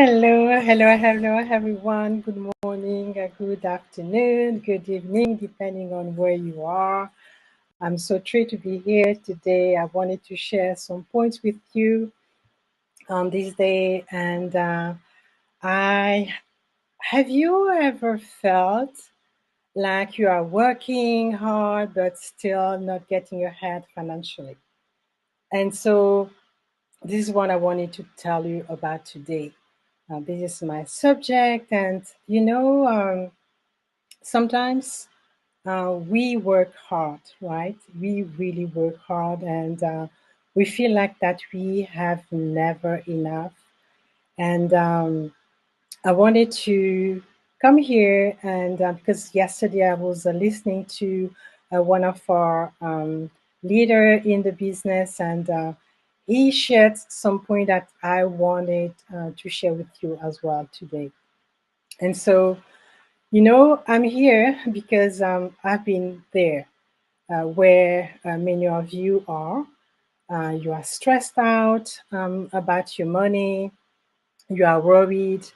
Hello, everyone. Good morning, good afternoon, good evening, depending on where you are. I'm so thrilled to be here today. I wanted to share some points with you on this day. And I have you ever felt like you are working hard but still not getting ahead financially? And so this is what I wanted to tell you about today. This is my subject, and sometimes we work hard, right? We really work hard, and we feel like that we have never enough. And I wanted to come here, and because yesterday I was listening to one of our leader in the business, and he shared some point that I wanted to share with you as well today. And so, I'm here because I've been there where many of you are. You are stressed out about your money. You are worried,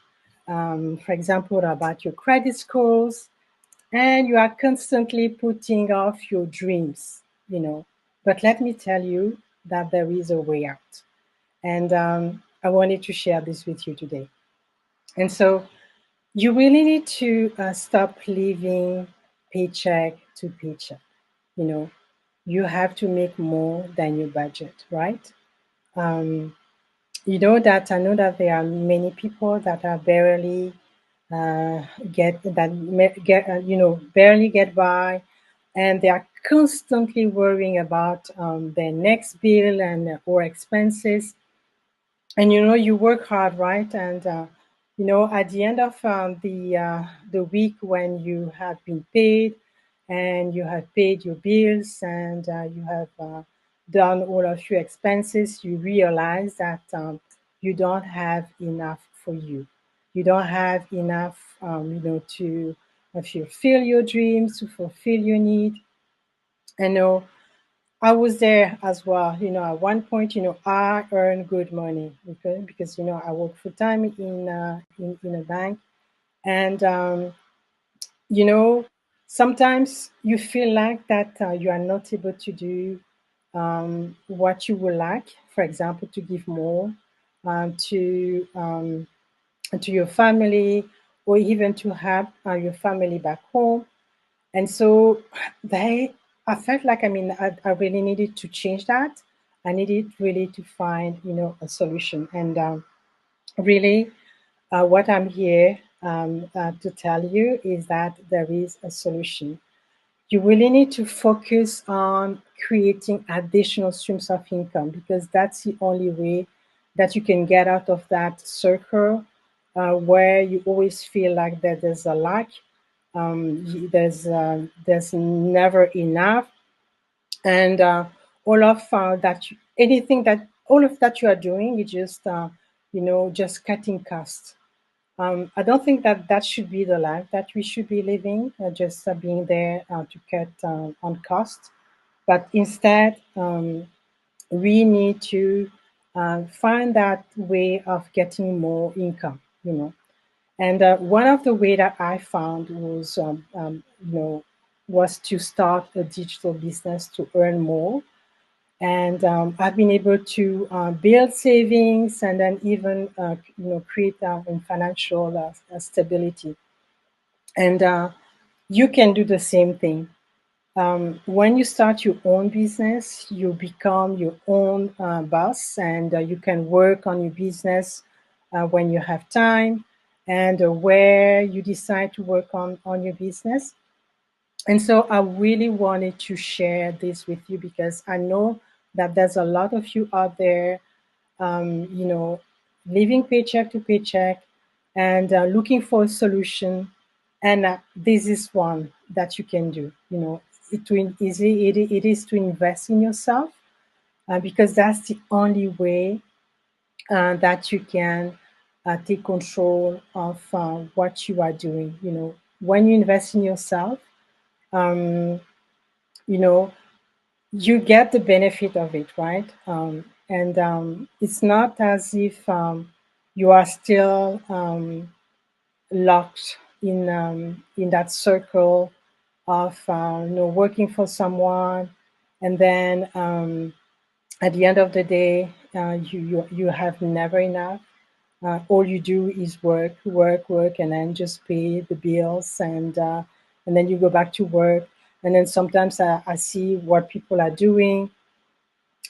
for example, about your credit scores, and you are constantly putting off your dreams. But let me tell you that there is a way out. And I wanted to share this with you today. And so, you really need to stop living paycheck to paycheck. You know, you have to make more than your budget, right? Um, I know that there are many people that are barely get barely get by, and they are constantly worrying about their next bill and or expenses. And you work hard, right? And at the end of the week, when you have been paid and you have paid your bills, and you have done all of your expenses, you realize that you don't have enough for you. You don't have enough to fulfill your dreams, to fulfill your need. I know I was there as well. At one point, I earn good money because I work full time in a bank, and you know, sometimes you feel like that you are not able to do what you would like. For example, to give more um, to um, to your family, or even to have your family back home. And so they, I felt like, I really needed to change that. I needed really to find, a solution. And really, what I'm here to tell you is that there is a solution. You really need to focus on creating additional streams of income, because that's the only way that you can get out of that circle where you always feel like that there's a lack, there's never enough, and anything that all of that you are doing is just just cutting costs. I don't think that that should be the life that we should be living, just being there to cut on cost. But instead, we need to find that way of getting more income. And one of the way that I found was to start a digital business to earn more. And I've been able to build savings, and then even create financial stability. And you can do the same thing. When you start your own business, you become your own boss, and you can work on your business when you have time, and where you decide to work on your business. And so I really wanted to share this with you, because I know that there's a lot of you out there, you know, living paycheck to paycheck, and looking for a solution. And this is one that you can do. It is to invest in yourself, because that's the only way that you can take control of what you are doing. When you invest in yourself, um, you know, you get the benefit of it, right? And it's not as if you are still locked in that circle of working for someone, and then at the end of the day, you have never enough. All you do is work, work, work, and then just pay the bills, and then you go back to work. And then sometimes I see what people are doing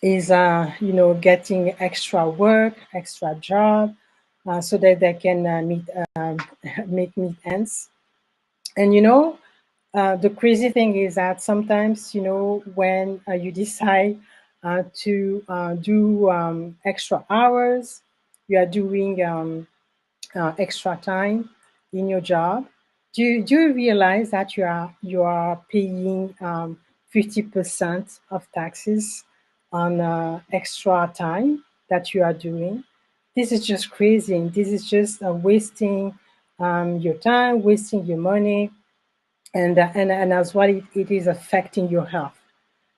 is getting extra work, extra job, so that they can meet meet ends. And the crazy thing is that sometimes, when you decide to do extra hours, you are doing extra time in your job. Do you realize that you are paying 50% of taxes on extra time that you are doing? This is just crazy. And this is just wasting your time, wasting your money, and as well, it is affecting your health.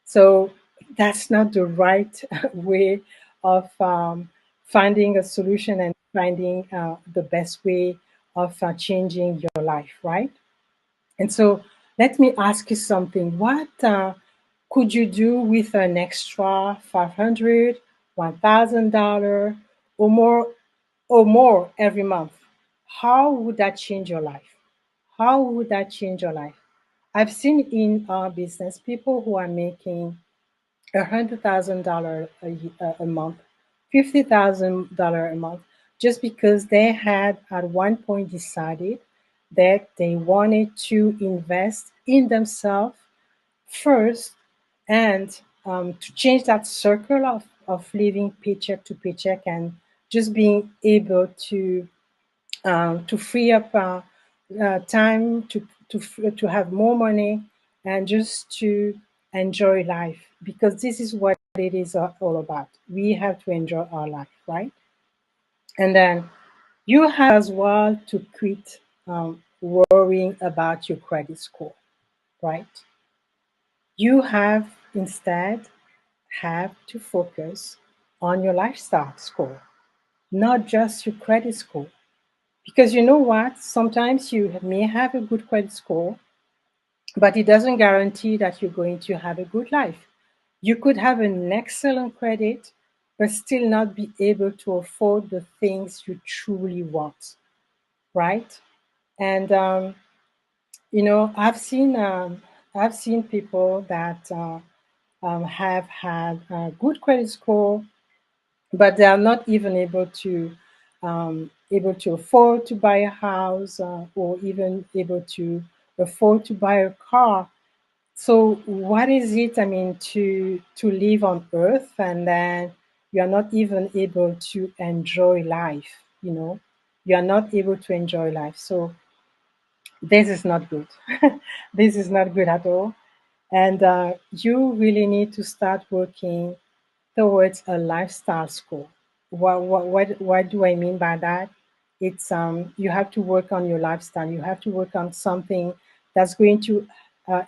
So that's not the right way of finding a solution and finding the best way of changing your life, right? And so let me ask you something. What could you do with an extra 500, $1,000 or more every month? How would that change your life? How would that change your life? I've seen in our business people who are making $100,000 a month, $50,000 a month, just because they had at one point decided that they wanted to invest in themselves first, and to change that circle of living paycheck to paycheck, and just being able to free up time to have more money, and just to enjoy life, because this is what it is all about. We have to enjoy our life, right? And then you have as well to quit worrying about your credit score, right? You have instead have to focus on your lifestyle score, not just your credit score. Because you know what? Sometimes you may have a good credit score, but it doesn't guarantee that you're going to have a good life. You could have an excellent credit, but still not be able to afford the things you truly want, right? And I've seen people that have had a good credit score, but they are not even able to afford to buy a house, or even able to afford to buy a car. So what is it, I mean, to live on earth, and then you are not even able to enjoy life, you are not able to enjoy life. So this is not good. This is not good at all. And you really need to start working towards a lifestyle score. What do I mean by that? It's you have to work on your lifestyle. You have to work on something that's going to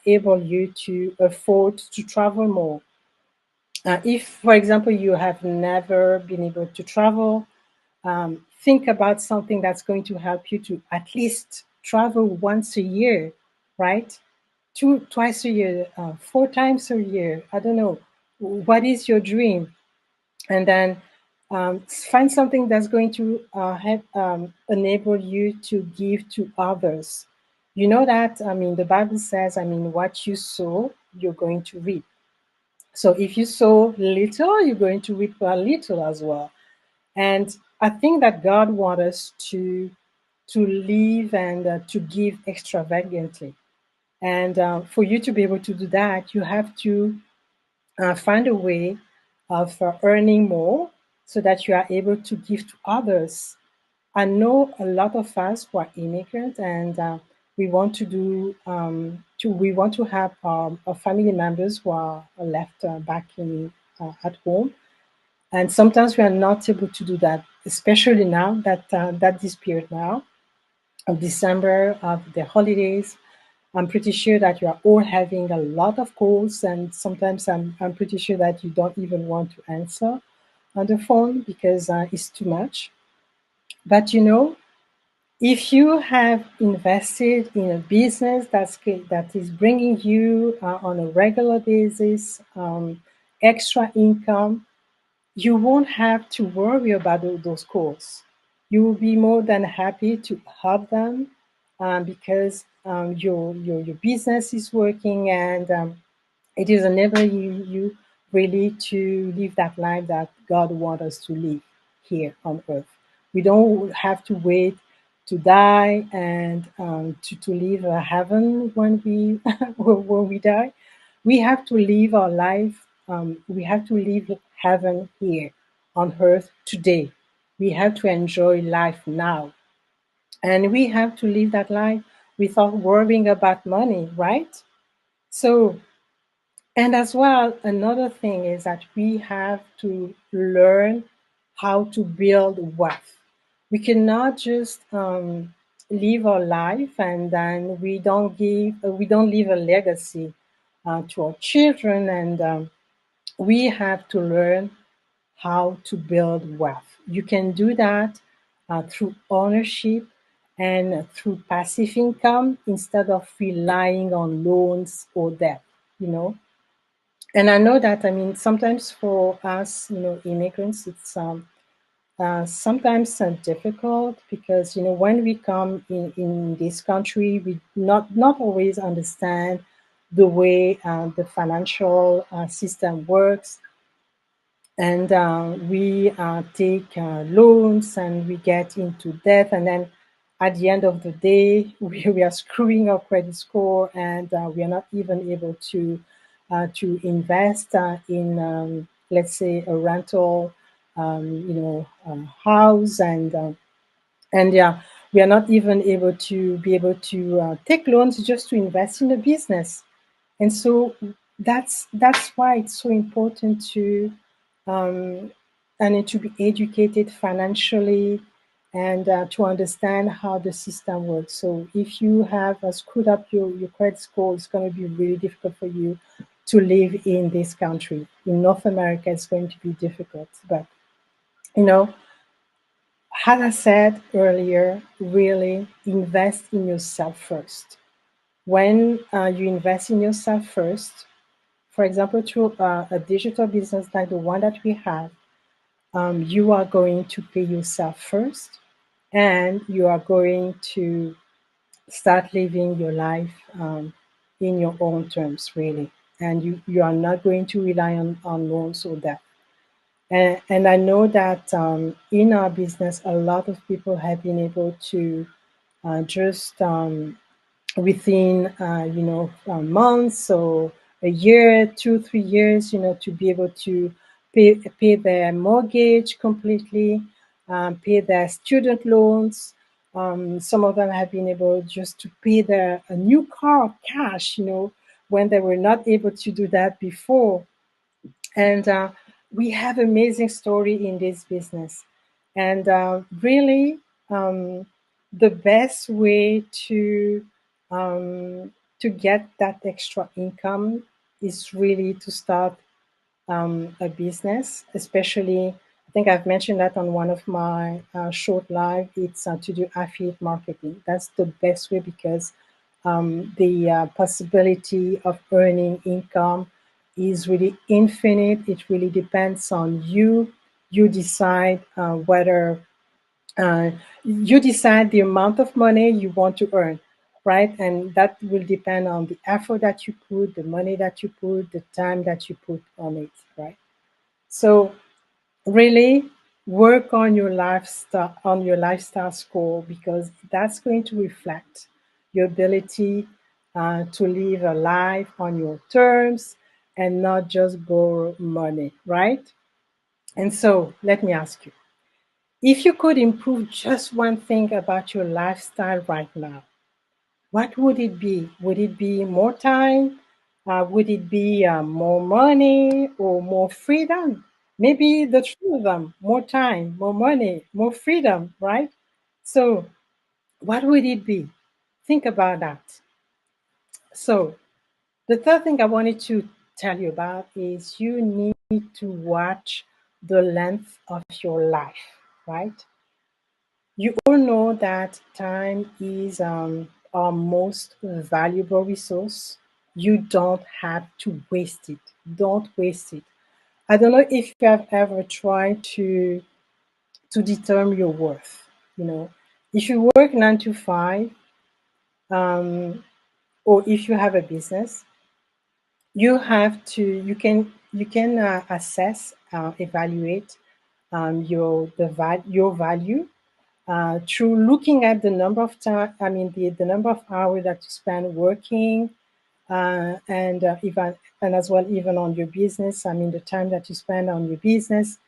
able you to afford to travel more. If, for example, you have never been able to travel, think about something that's going to help you to at least travel once a year, right? Twice a year, 4 times a year. I don't know. What is your dream? And then find something that's going to enable you to give to others. You know that, I mean, the Bible says, I mean, what you sow, you're going to reap. So if you sow little, you're going to reap a little as well. And I think that God wants us to live and to give extravagantly. And for you to be able to do that, you have to find a way of earning more, so that you are able to give to others. I know a lot of us who are immigrants, and we want to we want to have our family members who are left back in at home, and sometimes we are not able to do that, especially now that this period now of December, of the holidays. I'm pretty sure that you are all having a lot of calls, and sometimes I'm pretty sure that you don't even want to answer on the phone because it's too much. But if you have invested in a business that is bringing you on a regular basis extra income, you won't have to worry about those calls. You will be more than happy to help them because your business is working, and it is enabling you really to live that life that God wants us to live here on earth. We don't have to wait to die and to live a heaven when we when we die. We have to live our life. We have to live heaven here on earth today. We have to enjoy life now, and we have to live that life without worrying about money, right? So, and as well, another thing is that we have to learn how to build wealth. We cannot just live our life and then we don't leave a legacy to our children, and we have to learn how to build wealth. You can do that through ownership and through passive income instead of relying on loans or debt. You know, and I know that, I mean, sometimes for us, immigrants, it's sometimes difficult because, when we come in this country, we not always understand the way the financial system works. And we take loans and we get into debt. And then at the end of the day, we are screwing our credit score, and we are not even able to invest in, let's say, a rental, house, and yeah, we are not even able to take loans just to invest in a business. And so that's why it's so important to um, and to be educated financially, and to understand how the system works. So if you have screwed up your credit score, it's going to be really difficult for you to live in this country. In North America, it's going to be difficult. But, you know, as I said earlier, really invest in yourself first. When you invest in yourself first, for example, through a digital business like the one that we have, you are going to pay yourself first, and you are going to start living your life in your own terms, really. And you are not going to rely on loans or debt. And I know that in our business, a lot of people have been able to just within months or a year, 2 3 years, to be able to pay their mortgage completely, pay their student loans. Some of them have been able just to pay their a new car cash, when they were not able to do that before. And we have amazing story in this business, and really, um, the best way to get that extra income is really to start a business, especially, I think I've mentioned that on one of my short live. It's to do affiliate marketing. That's the best way because the possibility of earning income is really infinite. It really depends on you. You decide whether uh, you decide the amount of money you want to earn, right? And that will depend on the effort that you put, the money that you put, the time that you put on it, right? So really work on your lifestyle score, because that's going to reflect your ability to live a life on your terms and not just borrow money, right? And so let me ask you, if you could improve just one thing about your lifestyle right now, what would it be? Would it be more time? Would it be more money or more freedom? Maybe the two of them: more time, more money, more freedom, right? So, what would it be? Think about that. So, the third thing I wanted to tell you about is you need to watch the length of your life, right? all know that time is our most valuable resource. You don't have to waste it. Don't waste it. I don't know if you have ever tried to determine your worth. You know, if you work 9 to 5, um, or if you have a business, you can assess, evaluate your value through looking at the number of time. I mean, the number of hours that you spend working, and even and as well even on your business. I mean, the time that you spend on your business,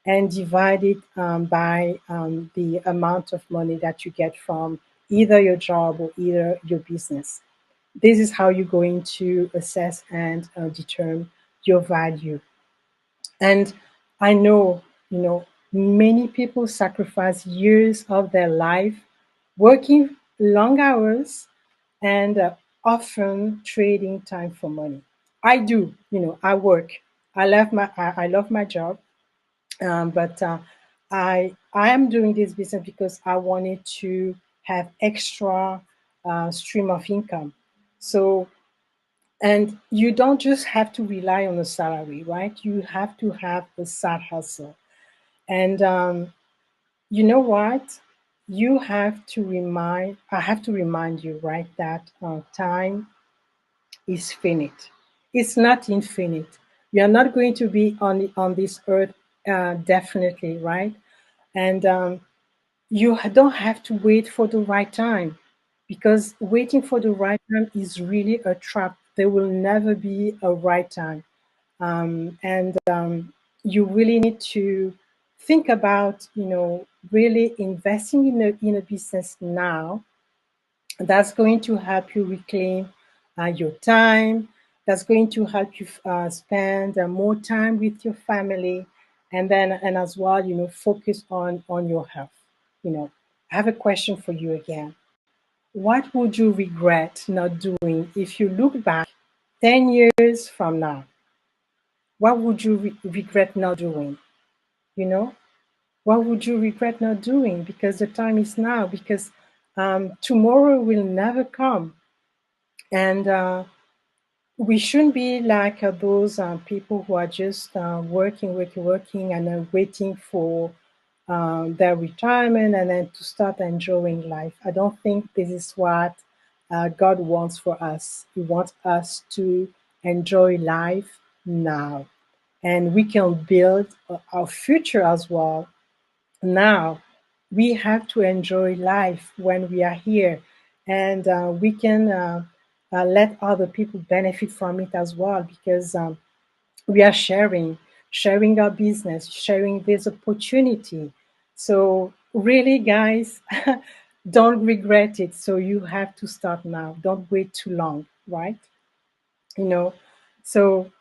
and divide it by the amount of money that you get from either your job or either your business. This is how you're going to assess and determine your value. And I know, many people sacrifice years of their life working long hours, and often trading time for money. I do, I work. I love my job, but I am doing this business because I wanted to have extra stream of income. So, and you don't just have to rely on a salary, right? You have to have a side hustle. And you know what? I have to remind you, right, that time is finite. It's not infinite. We are not going to be on this earth definitely, right? And you don't have to wait for the right time, because waiting for the right time is really a trap. There will never be a right time. And you really need to think about, really investing in a business now. That's going to help you reclaim your time. That's going to help you spend more time with your family, and as well, focus on your health. I have a question for you again. What would you regret not doing if you look back 10 years from now? What would you regret not doing? You know, what would you regret not doing? Because the time is now. Because tomorrow will never come, and we shouldn't be like those people who are just working, and then waiting for their retirement and then to start enjoying life. I don't think this is what God wants for us. He wants us to enjoy life now, and we can build our future as well now. We have to enjoy life when we are here, and we can let other people benefit from it as well, because we are sharing our business, sharing this opportunity. So really, guys, don't regret it. So you have to start now. Don't wait too long, right? you know so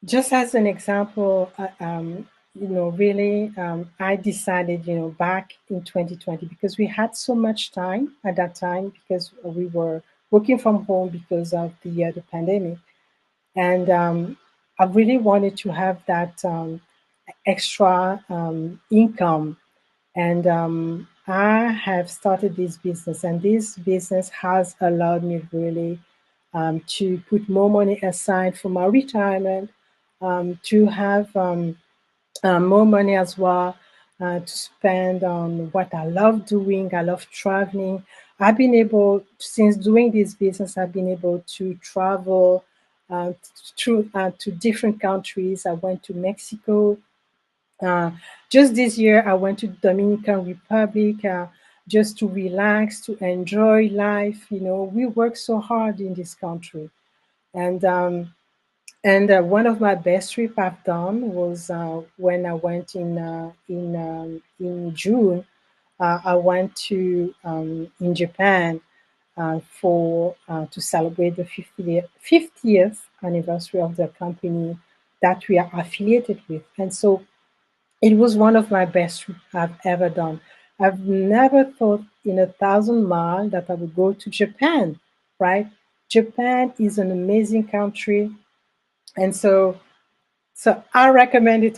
just as an example, really, I decided, back in 2020, because we had so much time at that time, because we were working from home because of the pandemic. And I really wanted to have that extra income. And I have started this business, and this business has allowed me really to put more money aside for my retirement, to have more money as well, to spend on what I love doing. I love traveling. I've been able, since doing this business, I've been able to travel to different countries. I went to Mexico. Uh, just this year, I went to Dominican Republic, just to relax, to enjoy life. We work so hard in this country, and one of my best trip I've done was when I went in June. I went to in Japan for to celebrate the 50th anniversary of the company that we are affiliated with, and so it was one of my best trips I've ever done. I've never thought in a thousand miles that I would go to Japan, right? Japan is an amazing country, and so I recommend it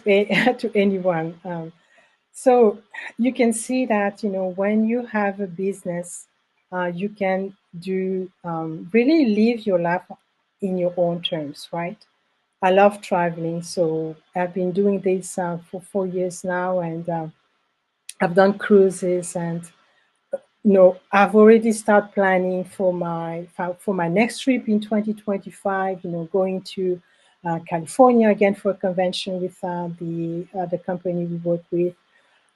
to anyone. So you can see that, when you have a business, you can do really live your life in your own terms, right? I love traveling, so I've been doing this for 4 years now, and I've done cruises, and I've already started planning for my next trip in 2025. Going to California again for a convention with the company we work with.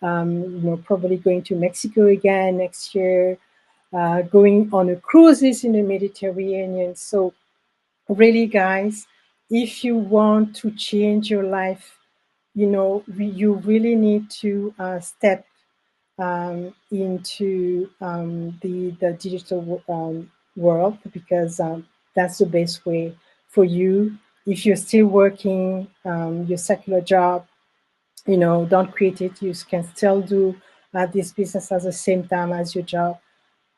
Probably going to Mexico again next year. Going on a cruises in the Mediterranean. So really, guys, if you want to change your life, you really need to step into the digital world, because that's the best way for you. If you're still working your secular job, don't quit it. You can still do this business at the same time as your job.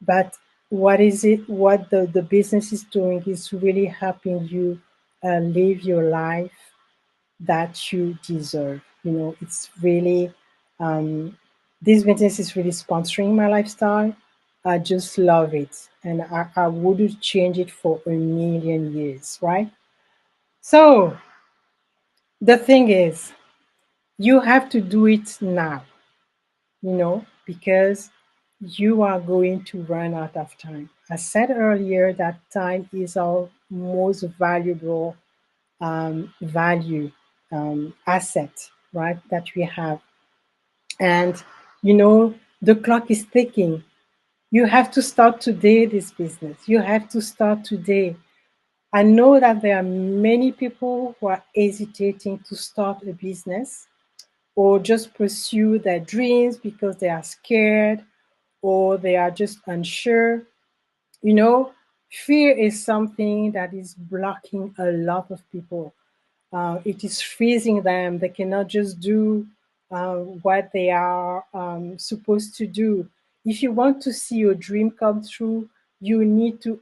But what the business is doing is really helping you live your life that you deserve. It's really, this business is really sponsoring my lifestyle. I just love it. And I wouldn't change it for a million years, right? So the thing is, you have to do it now, because you are going to run out of time. I said earlier that time is our most valuable value asset, right? That we have. And, the clock is ticking. You have to start today this business. You have to start today. I know that there are many people who are hesitating to start a business or just pursue their dreams because they are scared or they are just unsure. You know, Fear is something that is blocking a lot of people. It is freezing them. They cannot just do what they are supposed to do. If you want to see your dream come true, you need to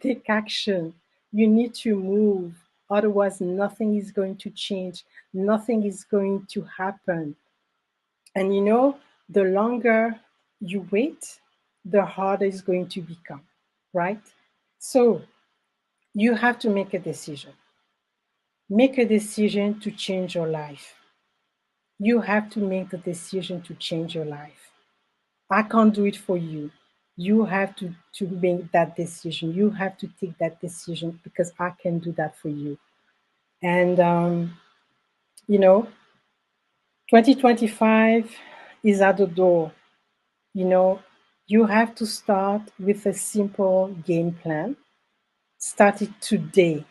take action. You need to move. Otherwise, nothing is going to change. Nothing is going to happen. And the longer you wait, the harder it's going to become, right? So you have to make a decision. Make a decision to change your life. You have to make the decision to change your life. I can't do it for you. You have to make that decision. You have to take that decision because I can do that for you. And, you know, 2025 is at the door. You know, you have to start with a simple game plan. Start it today.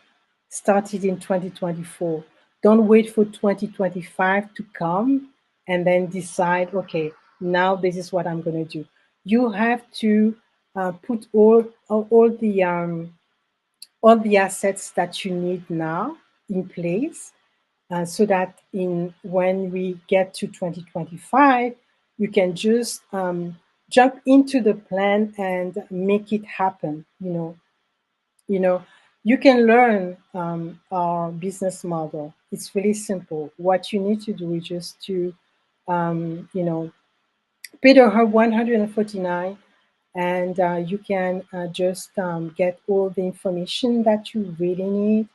Start it in 2024. Don't wait for 2025 to come and then decide, okay, now this is what I'm going to do. You have to put all the assets that you need now in place, so that in when we get to 2025, you can just jump into the plan and make it happen. You know, you can learn our business model. It's really simple. What you need to do is just to, pay the 149, and you can just get all the information that you really need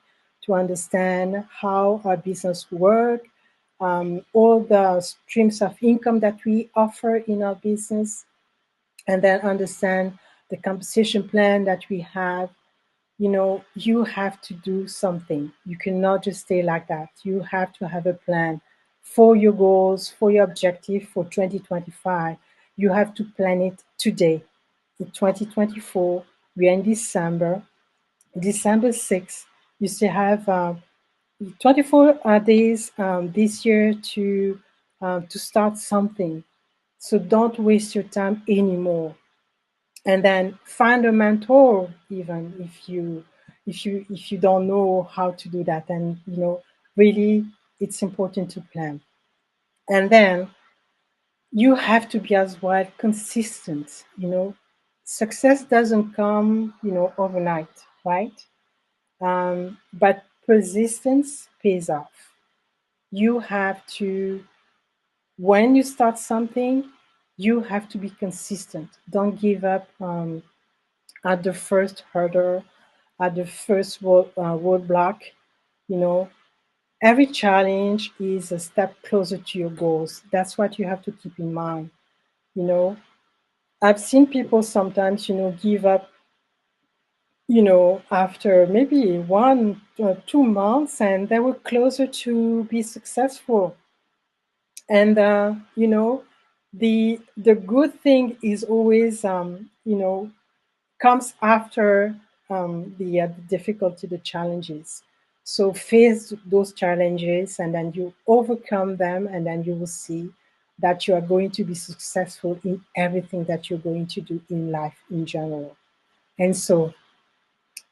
to understand how our business work, all the streams of income that we offer in our business, and then understand the compensation plan that we have. You have to do something. You cannot just stay like that. You have to have a plan for your goals, for your objective for 2025. You have to plan it today. In 2024, we are in December. December 6th, you still have 24 days this year to start something. So don't waste your time anymore. And then find a mentor, even if you don't know how to do that. And really, it's important to plan. And then you have to be as well consistent. Success doesn't come overnight, right? But persistence pays off. You have to when you start something, you have to be consistent. Don't give up at the first hurdle, at the first roadblock. You know, every challenge is a step closer to your goals. That's what you have to keep in mind. You know, I've seen people sometimes, give up, after maybe 1 or 2 months, and they were closer to be successful. And the good thing is always, comes after the difficulty, the challenges. So face those challenges, and then you overcome them, and then you will see that you are going to be successful in everything that you're going to do in life in general. And so,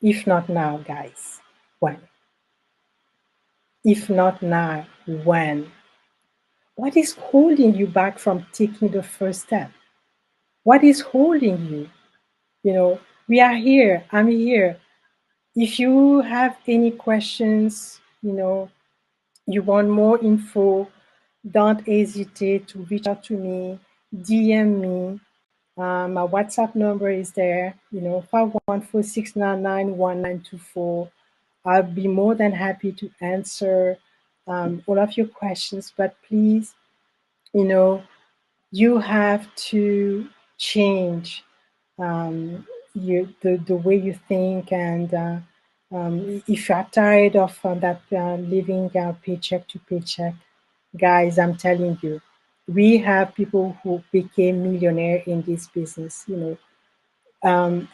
if not now, guys, when? If not now, when? What is holding you back from taking the first step? What is holding you? We are here. I'm here. If you have any questions, you want more info, don't hesitate to reach out to me, DM me. My WhatsApp number is there, 514-699-1924. I'll be more than happy to answer all of your questions, but please, you know, you have to change the way you think. And if you are tired of that living paycheck to paycheck, guys, I'm telling you, we have people who became millionaire in this business, and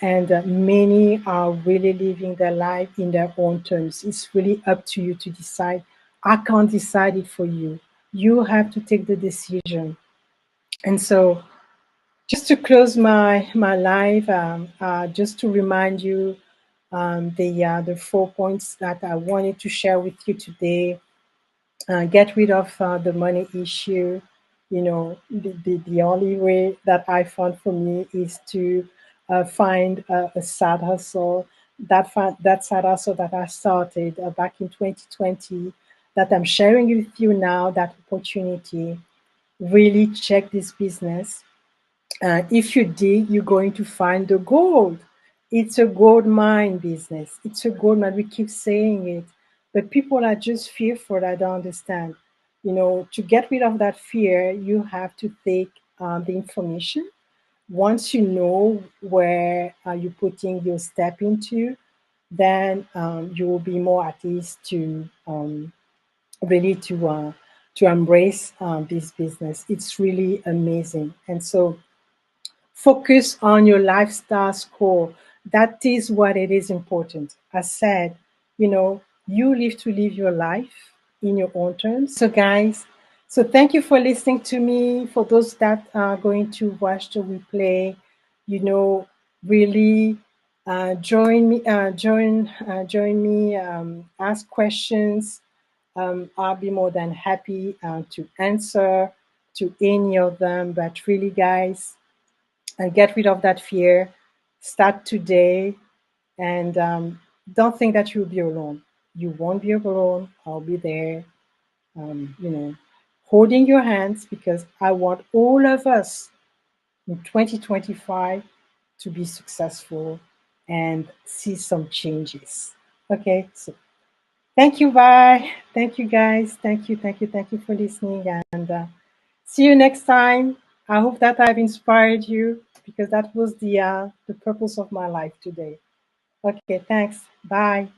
many are really living their life in their own terms. It's really up to you to decide. I can't decide it for you. You have to take the decision. And so, just to close my live, just to remind you the 4 points that I wanted to share with you today. Get rid of the money issue. The only way that I found for me is to find a side hustle. That side hustle that I started back in 2020, that I'm sharing with you now, that opportunity. Really check this business. If you dig, you're going to find the gold. It's a gold mine business. It's a gold mine. We keep saying it, but people are just fearful. I don't understand. To get rid of that fear, you have to take the information. Once you know where you're putting your step into, then you will be more at ease to really to embrace this business. It's really amazing. And so, focus on your lifestyle score. That is what it is important. I said, you live to live your life in your own terms. So, guys, so thank you for listening to me. For those that are going to watch the replay, really join me, join me, ask questions. I'll be more than happy to answer to any of them. But really, guys, and get rid of that fear. Start today, and don't think that you'll be alone. You won't be alone. I'll be there, holding your hands, because I want all of us in 2025 to be successful and see some changes. Okay, so thank you. Bye. Thank you, guys. Thank you for listening, and see you next time. I hope that I've inspired you, because that was the purpose of my life today. Okay, thanks. Bye.